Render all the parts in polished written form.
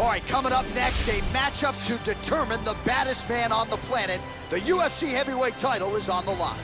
All right, coming up next, a matchup to determine the baddest man on the planet. The UFC heavyweight title is on the line.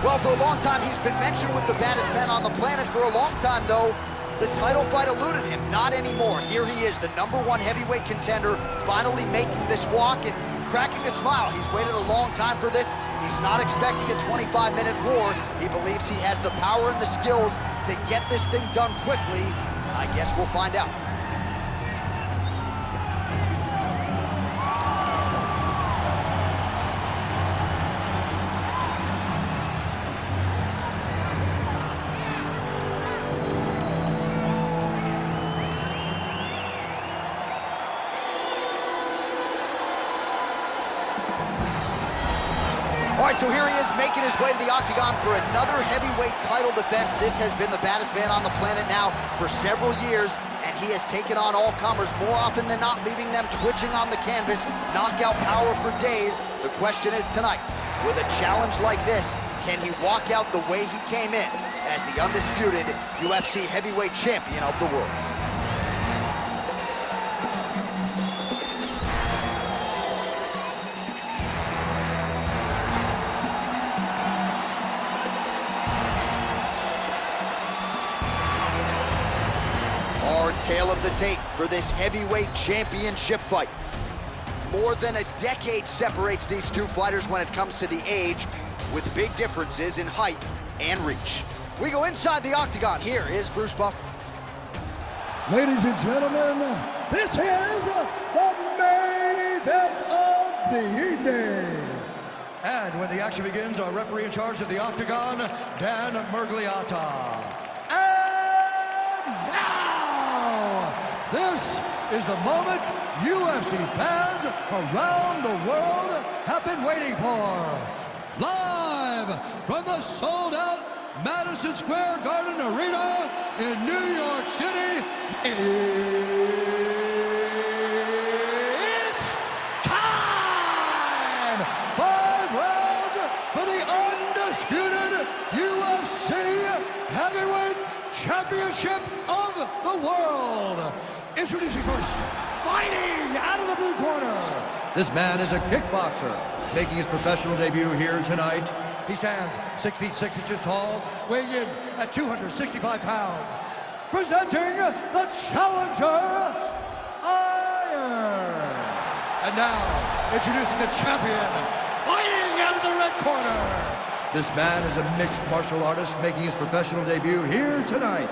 Well, for a long time, he's been mentioned with the baddest men on the planet. For a long time, though, the title fight eluded him. Not anymore. Here he is, the #1 heavyweight contender, finally making this walk and cracking a smile. He's waited a long time for this. He's not expecting a 25-minute war. He believes he has the power and the skills to get this thing done quickly. I guess we'll find out. All right, so here he is making his way to the octagon for another heavyweight title defense. This has been the baddest man on the planet now for several years, and he has taken on all comers more often than not, leaving them twitching on the canvas. Knockout power for days. The question is tonight, with a challenge like this, can he walk out the way he came in as the undisputed UFC heavyweight champion of the world? Tale of the tape for this heavyweight championship fight. More than a decade separates these two fighters when it comes to the age, with big differences in height and reach. We go inside the octagon. Here is Bruce Buffer. Ladies and gentlemen, this is the main event of the evening. And when the action begins, our referee in charge of the octagon, Dan Murgliata. This is the moment UFC fans around the world have been waiting for. Live from the sold-out Madison Square Garden Arena in New York City, it's time! 5 rounds for the undisputed UFC Heavyweight Championship of the world. Introducing first, fighting out of the blue corner. This man is a kickboxer, making his professional debut here tonight. He stands 6 feet 6 inches tall, weighing in at 265 pounds. Presenting the challenger, Iron. And now, introducing the champion, fighting out of the red corner. This man is a mixed martial artist, making his professional debut here tonight.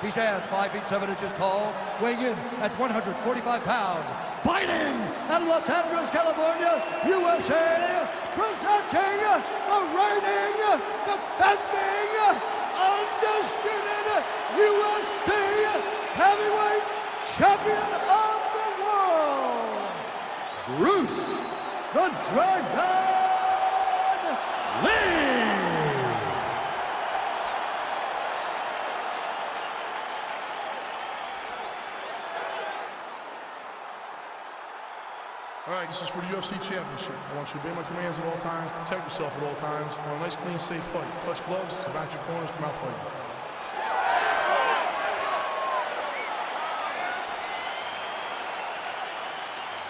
He stands 5 feet 7 inches tall, weighing in at 145 pounds. Fighting out of Los Angeles, California, USA, presenting the reigning, defending, undisputed UFC heavyweight champion of the world, Bruce the Dragon Lee. All right, this is for the UFC Championship. I want you to obey my commands at all times, protect yourself at all times. I want a nice, clean, safe fight. Touch gloves, back your corners, come out fighting.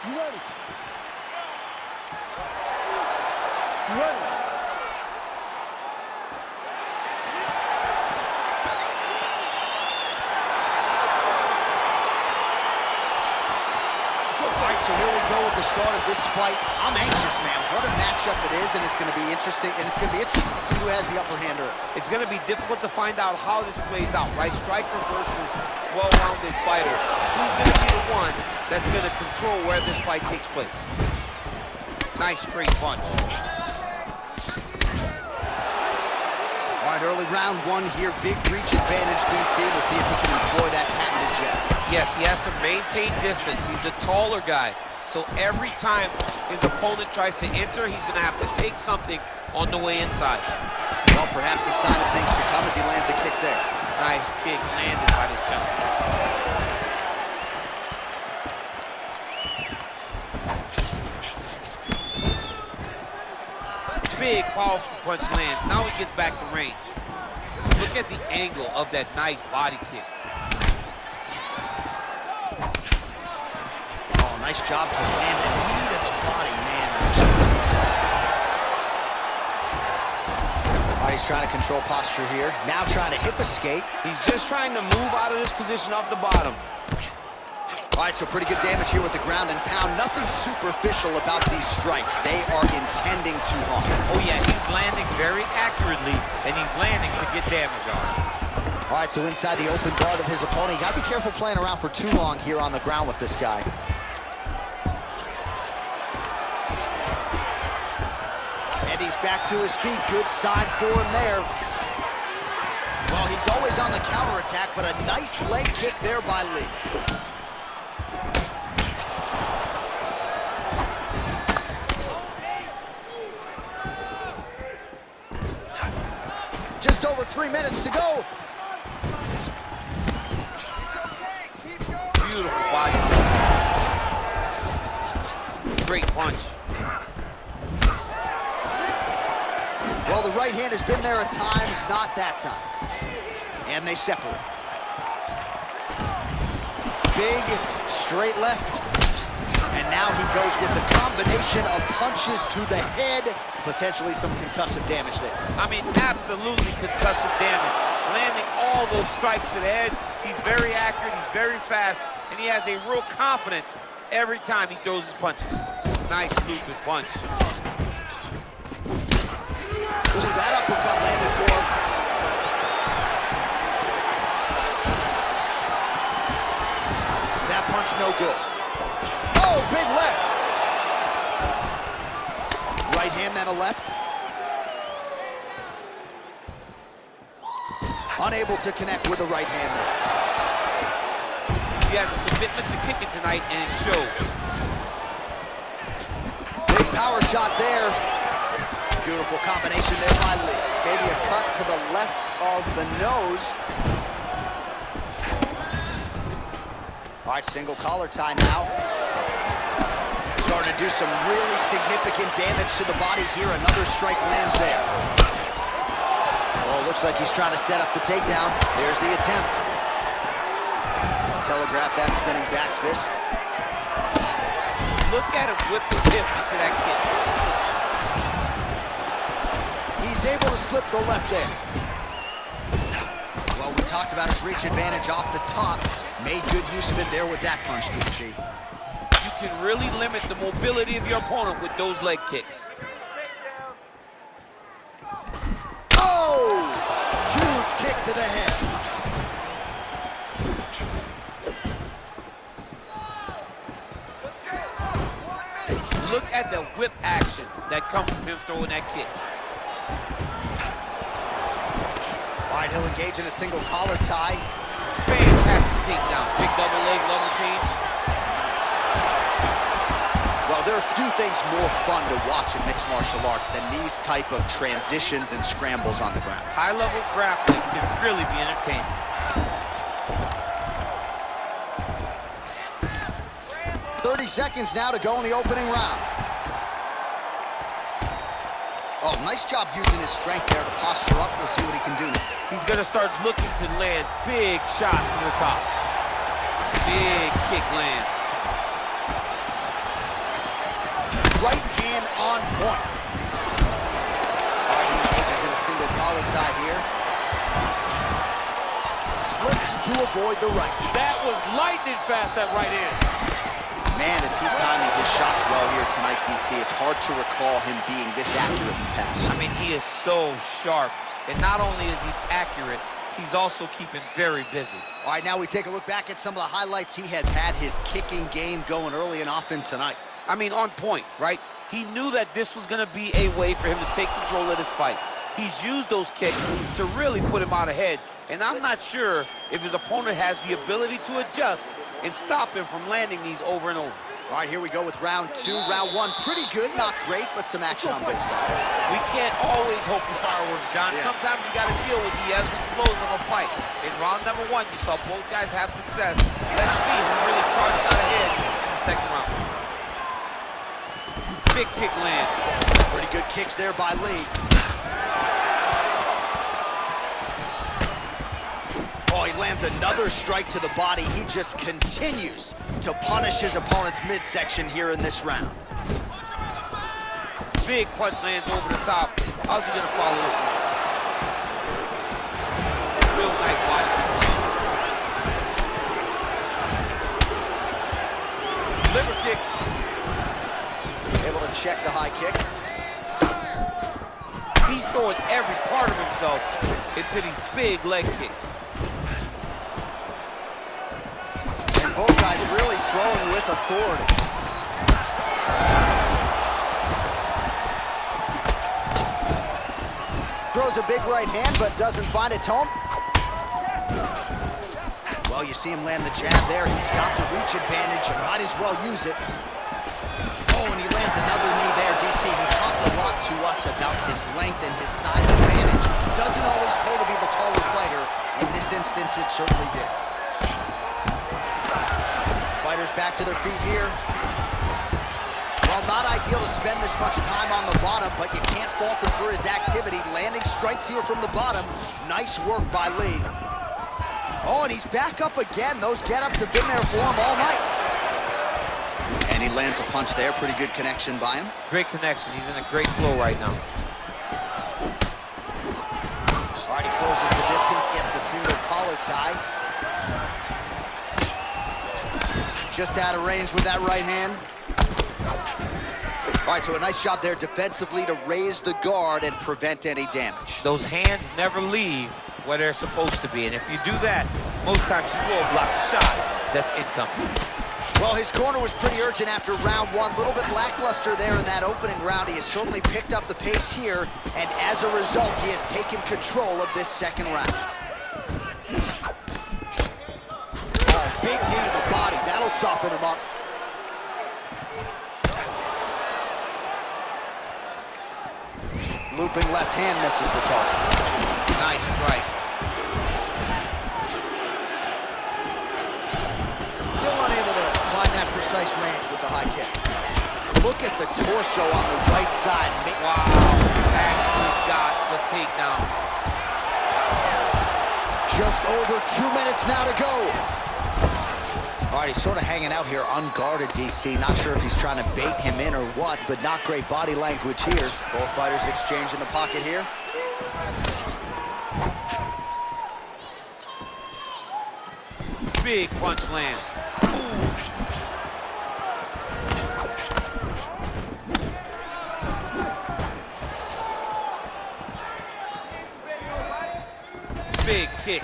You ready? You ready? So here we go with the start of this fight. I'm anxious, man. What a matchup it is, and it's going to be interesting. And it's going to be interesting to see who has the upper hand early. It's going to be difficult to find out how this plays out, right? Striker versus well-rounded fighter. Who's going to be the one that's going to control where this fight takes place? Nice straight punch. All right, early round 1 here. Big reach advantage, DC. We'll see if he can employ that patented jab. Yes, he has to maintain distance. He's a taller guy. So every time his opponent tries to enter, he's going to have to take something on the way inside. Well, perhaps a sign of things to come as he lands a kick there. Nice kick landed by this gentleman. big, powerful punch lands. Now he gets back to range. Look at the angle of that nice body kick. Oh, nice job to land the knee to the body, man. All right, he's trying to control posture here. Now trying to hip escape. He's just trying to move out of this position off the bottom. All right, so pretty good damage here with the ground and pound. Nothing superficial about these strikes. They are intending to harm. Oh yeah, he's landing very accurately, and he's landing to get damage on. All right, so inside the open guard of his opponent. You gotta be careful playing around for too long here on the ground with this guy. And he's back to his feet. Good sign for him there. Well, he's always on the counterattack, but a nice leg kick there by Lee. Just over 3 minutes to go. Beautiful body. Great punch. Well, the right hand has been there at times, not that time. And they separate. Big, straight left. And now he goes with the combination of punches to the head. Potentially some concussive damage there. I mean, absolutely concussive damage. Landing all those strikes to the head. He's very accurate, he's very fast, and he has a real confidence every time he throws his punches. Nice looping punch. Ooh, that uppercut landed for him. That punch no good. Oh, big left. Right hand, then a left. Unable to connect with the right hand there. He has a commitment to kicking tonight, and it shows. Big power shot there. Beautiful combination there by Lee. Maybe a cut to the left of the nose. All right, single collar tie now. Starting to do some really significant damage to the body here. Another strike lands there. Well, it looks like he's trying to set up the takedown. There's the attempt. Telegraph that spinning back fist. Look at him whip his hip into that kick. He's able to slip the left there. Well, we talked about his reach advantage off the top. Made good use of it there with that punch, DC. You can really limit the mobility of your opponent with those leg kicks. Oh! Huge kick to the head. Look at the whip action that comes from him throwing that kick. All right, he'll engage in a single collar tie. Fantastic takedown. Big double leg, level change. Well, there are few things more fun to watch in mixed martial arts than these type of transitions and scrambles on the ground. High-level grappling can really be entertaining. 30 seconds now to go in the opening round. Oh, nice job using his strength there to posture up. We'll see what he can do. He's going to start looking to land big shots from the top. Big kick lands. Right hand on point. All right, he engages in a single collar tie here. Slips to avoid the right. That was lightning fast, that right hand. Man, is he timing his shots well here tonight, DC. It's hard to recall him being this accurate in the past. I mean, he is so sharp. And not only is he accurate, he's also keeping very busy. All right, now we take a look back at some of the highlights. He has had his kicking game going early and often tonight. I mean, on point, right? He knew that this was going to be a way for him to take control of this fight. He's used those kicks to really put him out ahead. And I'm not sure if his opponent has the ability to adjust and stop him from landing these over and over. All right, here we go with round two. Round one, pretty good, not great, but some action on both sides. We can't always hope for fireworks, John. Yeah. Sometimes you got to deal with the ebbs and flows of a fight. In round number one, you saw both guys have success. Let's see who really charges out ahead in the second round. Big kick lands. Pretty good kicks there by Lee. Oh, he lands another strike to the body. He just continues to punish his opponent's midsection here in this round. Big punch lands over the top. How's he gonna follow this one? Real nice body kick lands. Liver kick. Able to check the high kick. He's throwing every part of himself into these big leg kicks. And both guys really throwing with authority. Throws a big right hand, but doesn't find its home. Well, you see him land the jab there. He's got the reach advantage and might as well use it. Oh, and he lands another knee there, DC. He talked a lot to us about his length and his size advantage. Doesn't always pay to be the taller fighter. In this instance, it certainly did. Fighters back to their feet here. Well, not ideal to spend this much time on the bottom, but you can't fault him for his activity. Landing strikes here from the bottom. Nice work by Lee. Oh, and he's back up again. Those get-ups have been there for him all night. And he lands a punch there. Pretty good connection by him. Great connection. He's in a great flow right now. All right, he closes the distance, gets the single collar tie. Just out of range with that right hand. All right, so a nice job there defensively to raise the guard and prevent any damage. Those hands never leave where they're supposed to be, and if you do that, most times you will block a shot that's incoming. Well, his corner was pretty urgent after round one. A little bit lackluster there in that opening round. He has certainly picked up the pace here, and as a result, he has taken control of this second round. Oh, big knee to the body. That'll soften him up. Looping left hand misses the target. Nice strike. Still unable to find that precise range with the high kick. Look at the torso on the right side. Wow, actually got the takedown. Just over 2 minutes now to go. All right, he's sort of hanging out here unguarded, DC. Not sure if he's trying to bait him in or what, but not great body language here. Both fighters exchange in the pocket here. Big punch land. Big kick.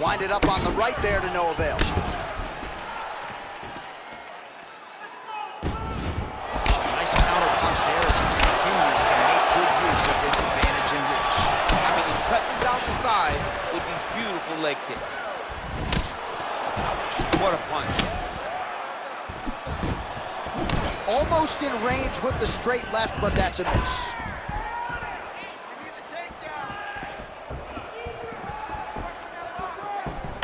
Winded up on the right there to no avail. Nice counter punch there as he continues to make good use of this advantage in reach. I mean, he's cutting down the side with these beautiful leg kicks. What a punch. Almost in range with the straight left, but that's a miss.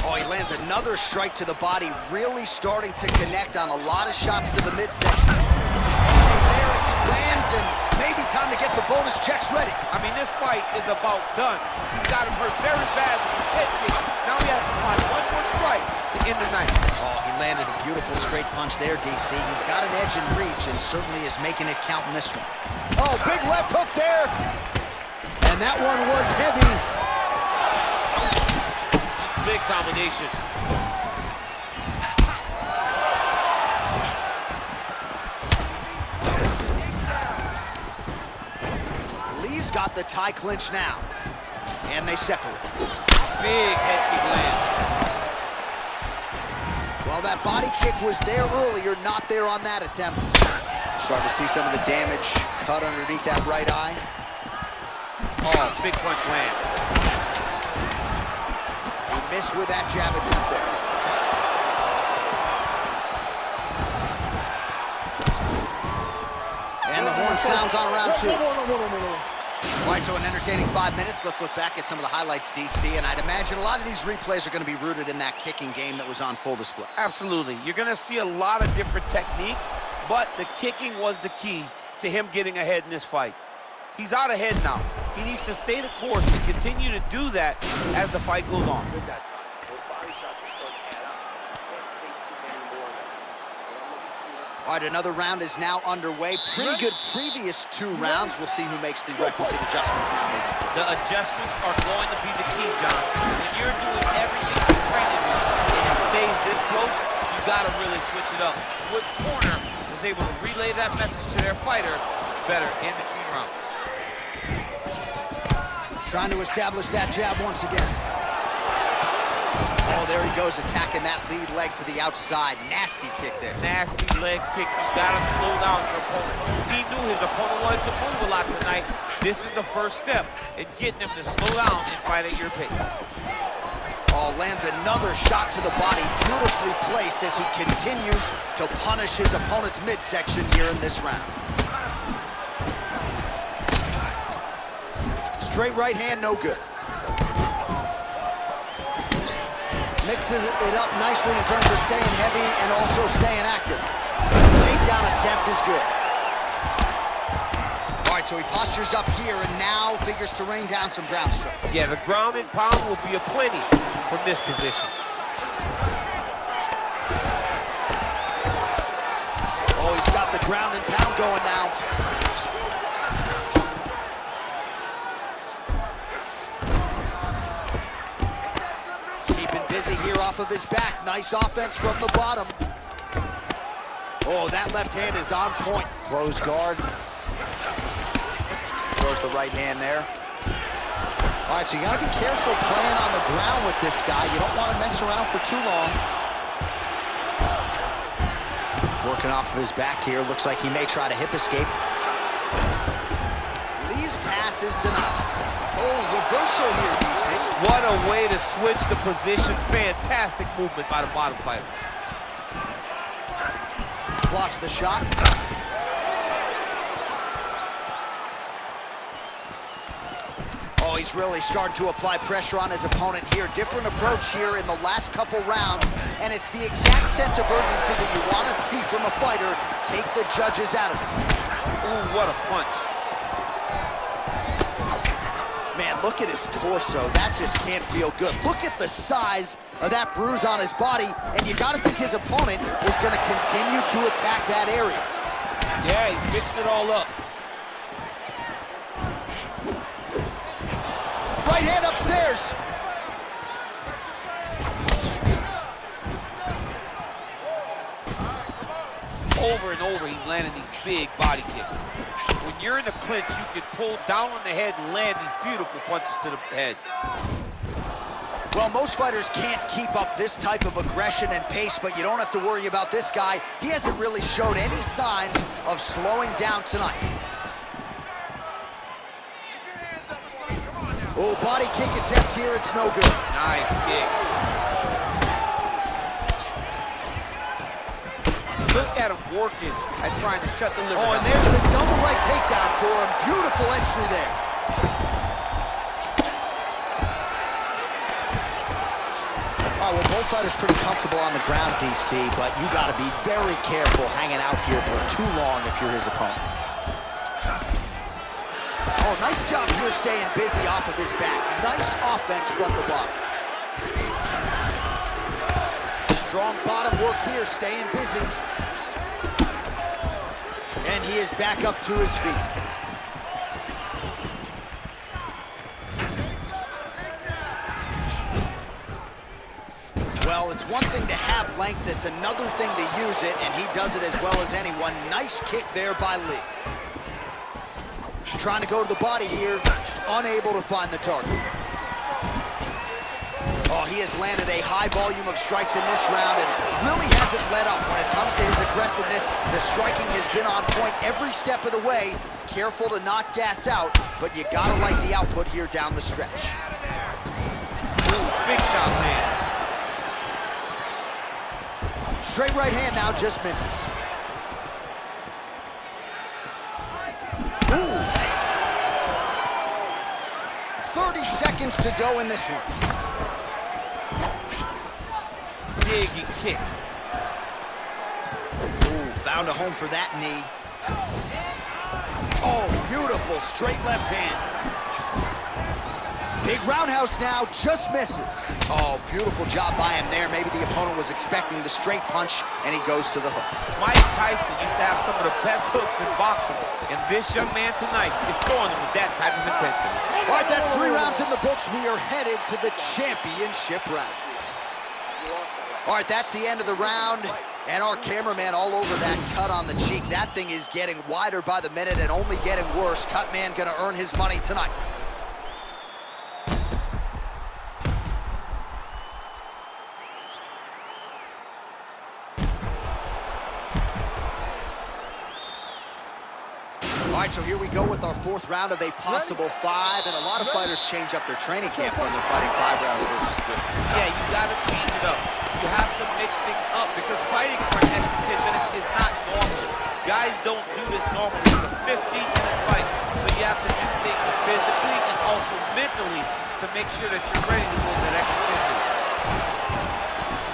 Oh, he lands another strike to the body, really starting to connect on a lot of shots to the midsection. There as he lands, and maybe time to get the bonus checks ready. I mean, this fight is about done. He's got him hurt very bad with his head kick. Now he has to find one more strike to end the night. Oh, he landed a beautiful straight punch there, DC. He's got an edge in reach and certainly is making it count in this one. Oh, big left hook there. And that one was heavy. Big combination. Lee's got the tie clinch now. And they separate. Big head kick lands. Well, that body kick was there earlier, not there on that attempt. Starting to see some of the damage cut underneath that right eye. Oh, big punch land. He missed with that jab attempt there. And the horn sounds on round two. All right, so an entertaining 5 minutes. Let's look back at some of the highlights, DC, and I'd imagine a lot of these replays are going to be rooted in that kicking game that was on full display. Absolutely. You're going to see a lot of different techniques, but the kicking was the key to him getting ahead in this fight. He's out ahead now. He needs to stay the course and continue to do that as the fight goes on. Good that time. Those body shots are starting to add up. Can't take too many more of those. All right, another round is now underway. Pretty good previous 2 rounds. We'll see who makes the requisite adjustments now. The adjustments are going to be the key, John. When you're doing everything you're trained to do and it stays this close, you got to really switch it up. Which corner was able to relay that message to their fighter better in between rounds. Trying to establish that jab once again. Oh, there he goes, attacking that lead leg to the outside. Nasty kick there. Nasty leg kick. You got to slow down your opponent. He knew his opponent wanted to move a lot tonight. This is the first step in getting him to slow down and fight at your pace. Oh, lands another shot to the body, beautifully placed as he continues to punish his opponent's midsection here in this round. Straight right hand, no good. Mixes it up nicely in terms of staying heavy and also staying active. Takedown attempt is good. All right, so he postures up here and now figures to rain down some ground strikes. Yeah, the ground and pound will be aplenty from this position. Oh, he's got the ground and pound going now. Busy here off of his back. Nice offense from the bottom. Oh, that left hand is on point. Close guard. Throws the right hand there. All right, so you gotta be careful playing on the ground with this guy. You don't want to mess around for too long. Working off of his back here. Looks like he may try to hip escape. Lee's pass is denied. Oh, reversal here, DC. What a way to switch the position. Fantastic movement by the bottom fighter. Blocks the shot. Oh, he's really starting to apply pressure on his opponent here. Different approach here in the last couple rounds, and it's the exact sense of urgency that you want to see from a fighter. Take the judges out of it. Ooh, what a punch. Man, look at his torso. That just can't feel good. Look at the size of that bruise on his body, and you got to think his opponent is going to continue to attack that area. Yeah, he's mixed it all up. Right hand upstairs. Over and over, he's landing these big body kicks. When you're in the clinch, you can pull down on the head and land these beautiful punches to the head. Well, most fighters can't keep up this type of aggression and pace, but you don't have to worry about this guy. He hasn't really showed any signs of slowing down tonight. Keep your hands up for me. Come on now. Oh, body kick attempt here. It's no good. Nice kick. Look at him working at trying to shut the liver Oh, and down. there's the double leg takedown for him. Beautiful entry there. All right, well, both fighters pretty comfortable on the ground, DC, but you got to be very careful hanging out here for too long if you're his opponent. Oh, nice job here staying busy off of his back. Nice offense from the bottom. Strong bottom work here, staying busy. And he is back up to his feet. Well, it's one thing to have length, it's another thing to use it, and he does it as well as anyone. Nice kick there by Lee. Trying to go to the body here, unable to find the target. Oh, he has landed a high volume of strikes in this round and really hasn't let up when it comes to his aggressiveness. The striking has been on point every step of the way. Careful to not gas out, but you gotta like the output here down the stretch. Ooh, big shot man. Straight right hand now, just misses. Ooh. 30 seconds to go in this one. Big kick. Ooh, Found a home for that knee. Oh, beautiful straight left hand. Big roundhouse now, just misses. Oh, beautiful job by him there. Maybe the opponent was expecting the straight punch, and he goes to the hook. Mike Tyson used to have some of the best hooks in boxing, and this young man tonight is throwing them with that type of intensity. All right, that's 3 rounds in the books. We are headed to the championship rounds. All right, that's the end of the round, and our cameraman all over that cut on the cheek. That thing is getting wider by the minute and only getting worse. Cut man gonna earn his money tonight. All right, so here we go with our 4th round of a possible 5, and a lot of fighters change up their training camp when they're fighting 5 rounds versus 3. Yeah, you gotta change it up. You have to mix things up because fighting for an extra 10 minutes is not normal. Guys don't do this normally. It's a 15-minute fight, so you have to do things physically and also mentally to make sure that you're ready to go that extra 10 minutes.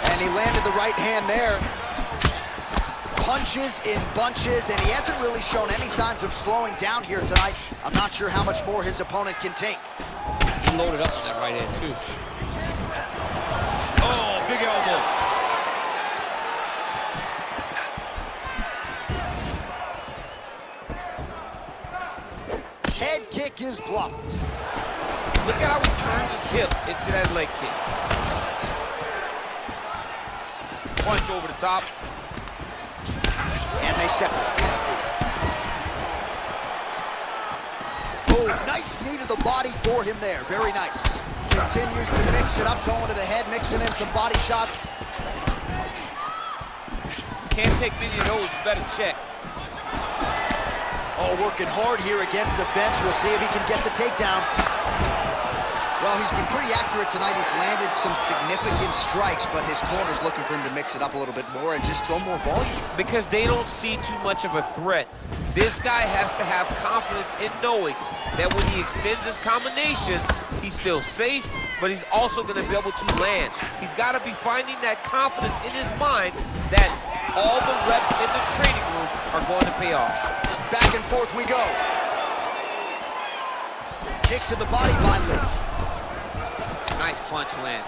And he landed the right hand there. Punches in bunches, and he hasn't really shown any signs of slowing down here tonight. I'm not sure how much more his opponent can take. He loaded up on that right hand, too. Oh, big elbow. Head kick is blocked. Look at how he turns his hip into that leg kick. Punch over the top. And they separate. Oh, nice knee to the body for him there. Very nice. Continues to mix it up, going to the head, mixing in some body shots. Can't take many of those, better check. Oh, working hard here against the fence. We'll see if he can get the takedown. Well, he's been pretty accurate tonight. He's landed some significant strikes, but his corner's looking for him to mix it up a little bit more and just throw more volume. Because they don't see too much of a threat. This guy has to have confidence in knowing that when he extends his combinations, he's still safe, but he's also going to be able to land. He's got to be finding that confidence in his mind that all the reps in the training room are going to pay off. Back and forth we go. Kick to the body by Lee. Nice punch lands.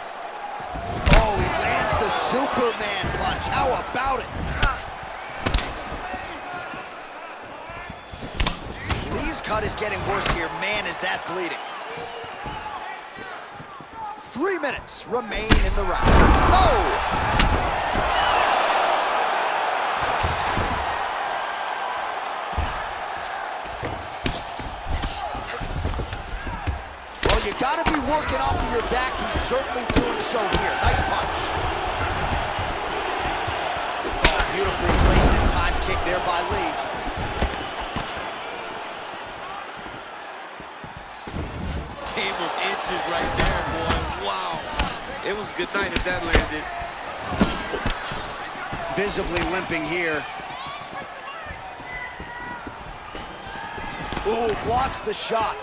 Oh, he lands the Superman punch. How about it? Lee's cut is getting worse here. Man, is that bleeding. 3 minutes remain in the round. Oh! You gotta be working off of your back. He's certainly doing so here. Nice punch. Oh, beautifully placed in time kick there by Lee. Game of inches right there, boy. Wow. It was good night if that landed. Visibly limping here. Ooh, blocks the shot.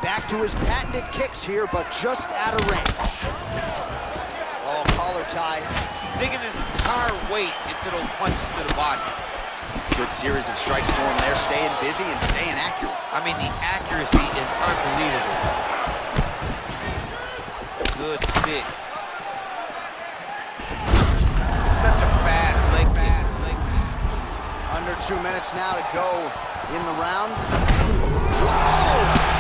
Back to his patented kicks here, but just out of range. Oh, collar tie. He's digging his entire weight into those punches to the body. Good series of strikes for him there, staying busy and staying accurate. I mean, the accuracy is unbelievable. Good stick. Such a fast leg kick. Under 2 minutes now to go in the round. Whoa!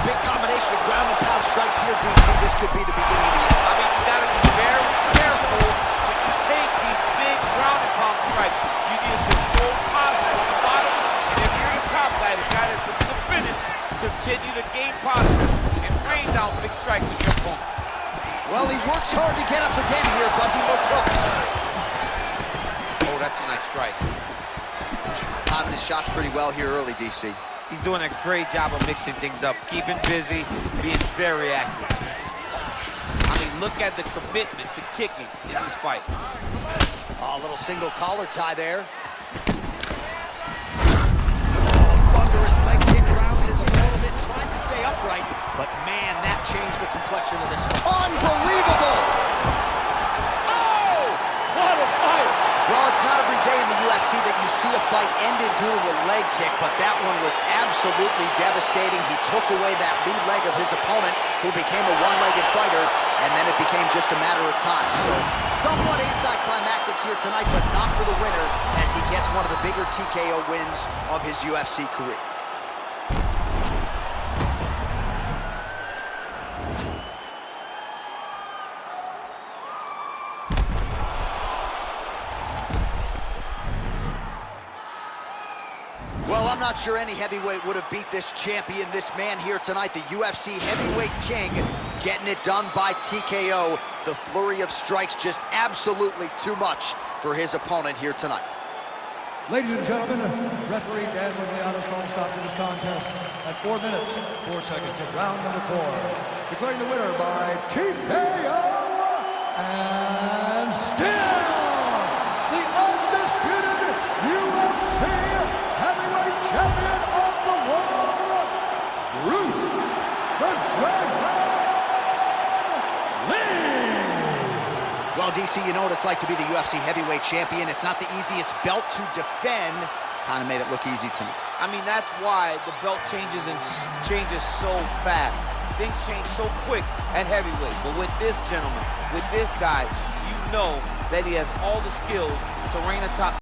Big combination of ground and pound strikes here, DC. This could be the beginning of the end. I mean, you gotta be very careful when you take these big ground and pound strikes. You need to control posture on the bottom, and if you're the top guy, the guy that's looking to finish, continue to gain posture and rain down big strikes with your opponent. Well, he works hard to get up again here, but he looks hooked. Oh, that's a nice strike. Timing his shots pretty well here early, DC. He's doing a great job of mixing things up, keeping busy, being very accurate. I mean, look at the commitment to kicking in this fight. Oh, a little single collar tie there. Oh, thunderous leg kick rounds his opponent, trying to stay upright, but man, that changed the complexion of this fight. Unbelievable! Oh! see a fight ended due to a leg kick, but that one was absolutely devastating. He took away that lead leg of his opponent, who became a one-legged fighter, and then it became just a matter of time. So somewhat anticlimactic here tonight, but not for the winner, as he gets one of the bigger TKO wins of his UFC career. Well, I'm not sure any heavyweight would have beat this champion, this man here tonight, the UFC heavyweight king, getting it done by TKO. The flurry of strikes just absolutely too much for his opponent here tonight. Ladies and gentlemen, referee Dan Leonis calling stop to this contest at 4 minutes, 4 seconds of round number 4. Declaring the winner by TKO, and still the undisputed UFC heavyweight champion of the world, Bruce the Dragon Lee! Well, DC, you know what it's like to be the UFC heavyweight champion. It's not the easiest belt to defend. Kind of made it look easy to me. I mean, that's why the belt changes so fast. Things change so quick at heavyweight. But with this gentleman, with this guy, you know that he has all the skills to reign atop